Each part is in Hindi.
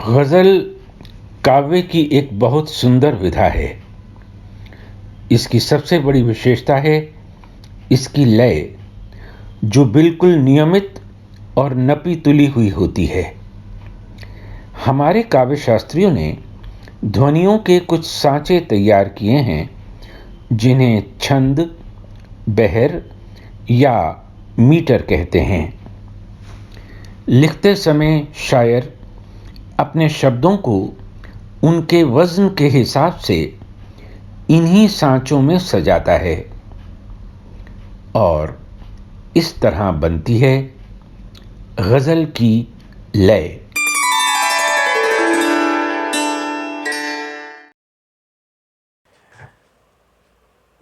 गज़ल काव्य की एक बहुत सुंदर विधा है। इसकी सबसे बड़ी विशेषता है इसकी लय, जो बिल्कुल नियमित और नपी तुली हुई होती है। हमारे काव्य शास्त्रियों ने ध्वनियों के कुछ सांचे तैयार किए हैं, जिन्हें छंद, बहर या मीटर कहते हैं। लिखते समय शायर अपने शब्दों को उनके वज़न के हिसाब से इन्हीं सांचों में सजाता है और इस तरह बनती है गज़ल की लय।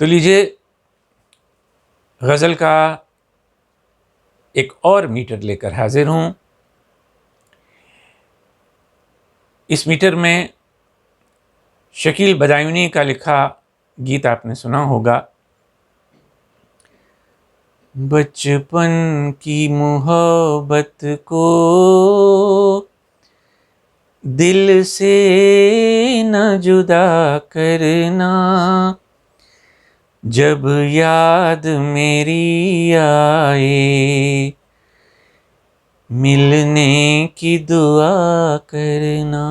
तो लीजिए, गज़ल का एक और मीटर लेकर हाजिर हूं। इस मीटर में शकील बदायूनी का लिखा गीत आपने सुना होगा। बचपन की मोहब्बत को दिल से न जुदा करना, जब याद मेरी आए मिलने की दुआ करना।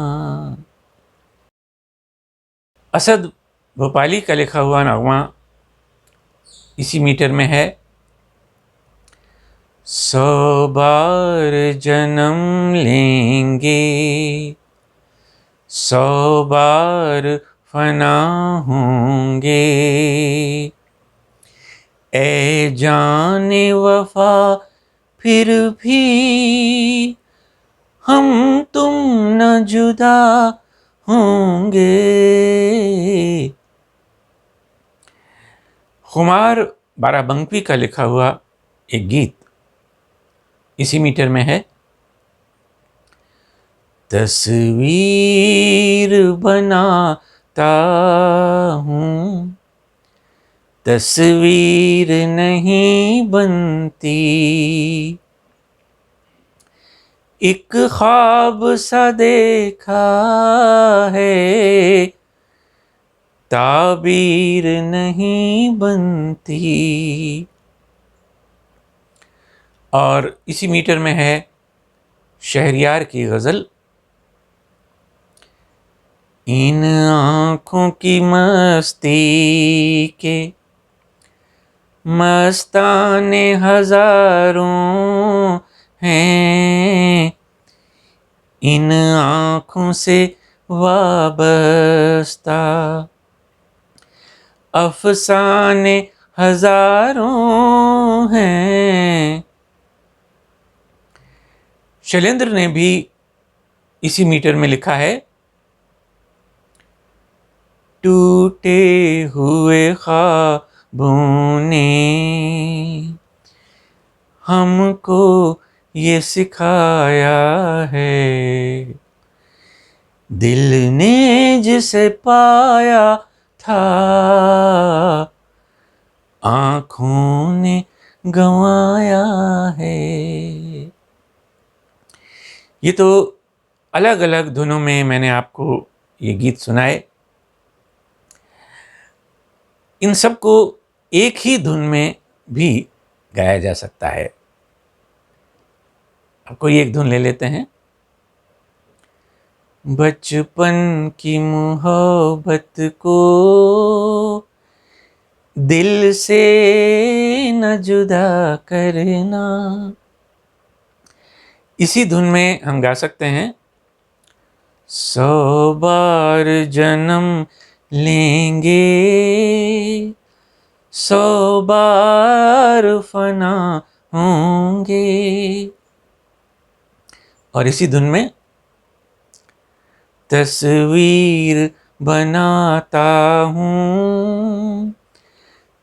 असद भोपाली का लिखा हुआ नगमा इसी मीटर में है। 100 बार जन्म लेंगे, 100 बार फना होंगे, ए जाने वफा फिर भी हम तुम न जुदा होंगे। खुमार बाराबंकी का लिखा हुआ एक गीत इसी मीटर में है। तस्वीर बनाता हूँ, तस्वीर नहीं बनती, एक ख्वाब सा देखा है, ताबीर नहीं बनती। और इसी मीटर में है शहरयार की गज़ल। इन आँखों की मस्ती के मस्ताने हजारों हैं, इन आँखों से वाबस्ता अफसाने हजारों हैं। शैलेंद्र ने भी इसी मीटर में लिखा है। टूटे हुए ख्वाबों ने हमको ये सिखाया है, दिल ने जिसे पाया था आँखों ने गंवाया है। ये तो अलग अलग धुनों में मैंने आपको ये गीत सुनाए। इन सब को एक ही धुन में भी गाया जा सकता है। अब कोई एक धुन ले लेते हैं। बचपन की मोहब्बत को दिल से न जुदा करना। इसी धुन में हम गा सकते हैं। 100 बार जन्म लेंगे, 100 बार फना होंगे। और इसी धुन में तस्वीर बनाता हूँ,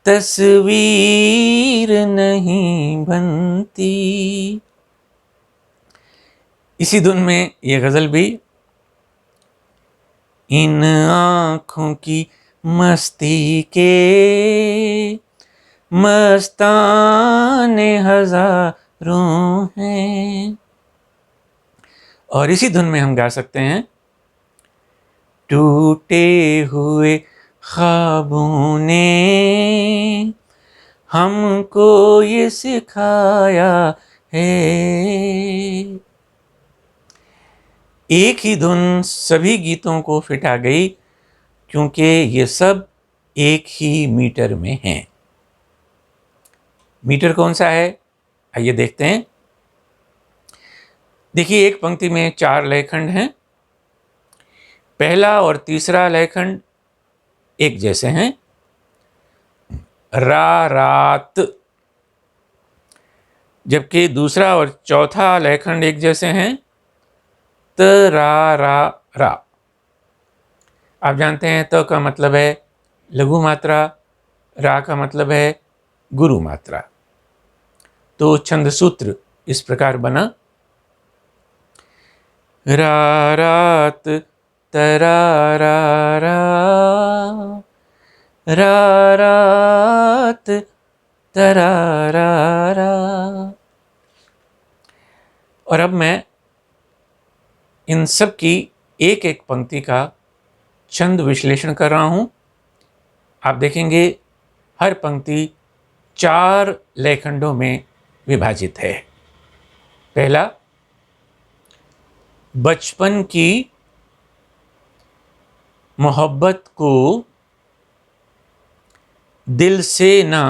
तस्वीर नहीं बनती। इसी धुन में ये गज़ल भी। इन आँखों की मस्ती के मस्ताने हजारों हैं। और इसी धुन में हम गा सकते हैं, टूटे हुए ख्वाबों ने हमको ये सिखाया है। एक ही धुन सभी गीतों को फिट आ गई, क्योंकि ये सब एक ही मीटर में हैं। मीटर कौन सा है, आइए देखते हैं। देखिए, एक पंक्ति में 4 लयखंड हैं। पहला और तीसरा लयखंड एक जैसे हैं, रा रात, जबकि दूसरा और चौथा लयखंड एक जैसे हैं, त रा रा रा। आप जानते हैं त का मतलब है लघु मात्रा, रा का मतलब है गुरु मात्रा। तो छंद सूत्र इस प्रकार बना, रा रात तरा रा रा, रा रात तरा रा रा। और अब मैं इन सब की एक एक पंक्ति का छंद विश्लेषण कर रहा हूं। आप देखेंगे हर पंक्ति 4 लयखंडों में विभाजित है। पहला, बचपन की मोहब्बत को दिल से ना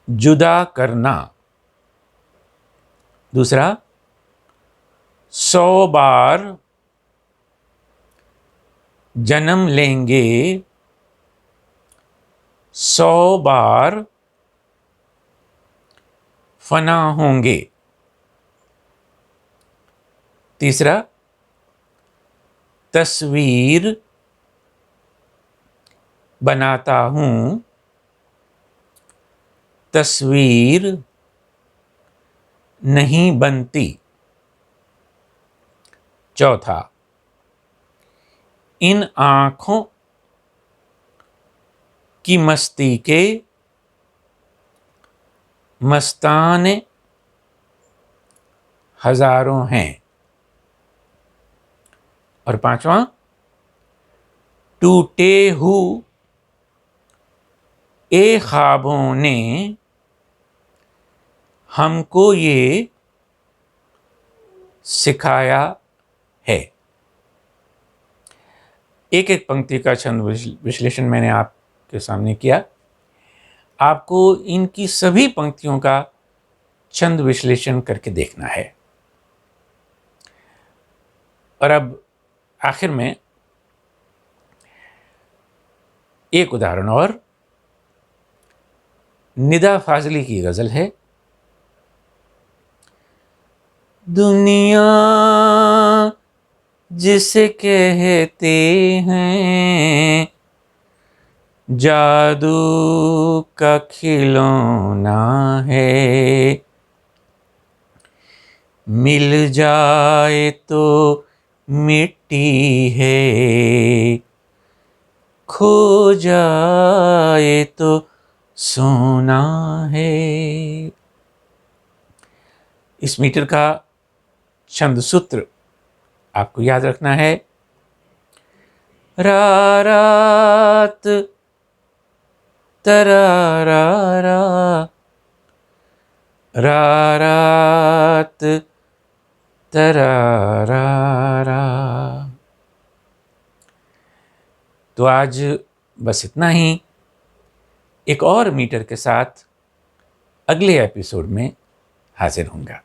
जुदा करना। दूसरा, 100 बार जन्म लेंगे, 100 बार फना होंगे। तीसरा, तस्वीर बनाता हूं, तस्वीर नहीं बनती। चौथा, इन आंखों की मस्ती के मस्ताने हजारों हैं। और पांचवा, टूटे हुए ख्वाबों ने हमको ये सिखाया है। एक एक पंक्ति का छंद विश्लेषण मैंने आपके सामने किया। आपको इनकी सभी पंक्तियों का छंद विश्लेषण करके देखना है। और अब आखिर में एक उदाहरण और, निदा फाजली की गजल है, दुनिया जिसे कहते हैं जादू का खिलौना है, मिल जाए तो मिट्टी है, खो जाए तो सोना है। इस मीटर का छंद सूत्र आपको याद रखना है, रा रात तरा रा रा, रा रात तरा रा रा। तो आज बस इतना ही। एक और मीटर के साथ अगले एपिसोड में हाजिर होऊंगा।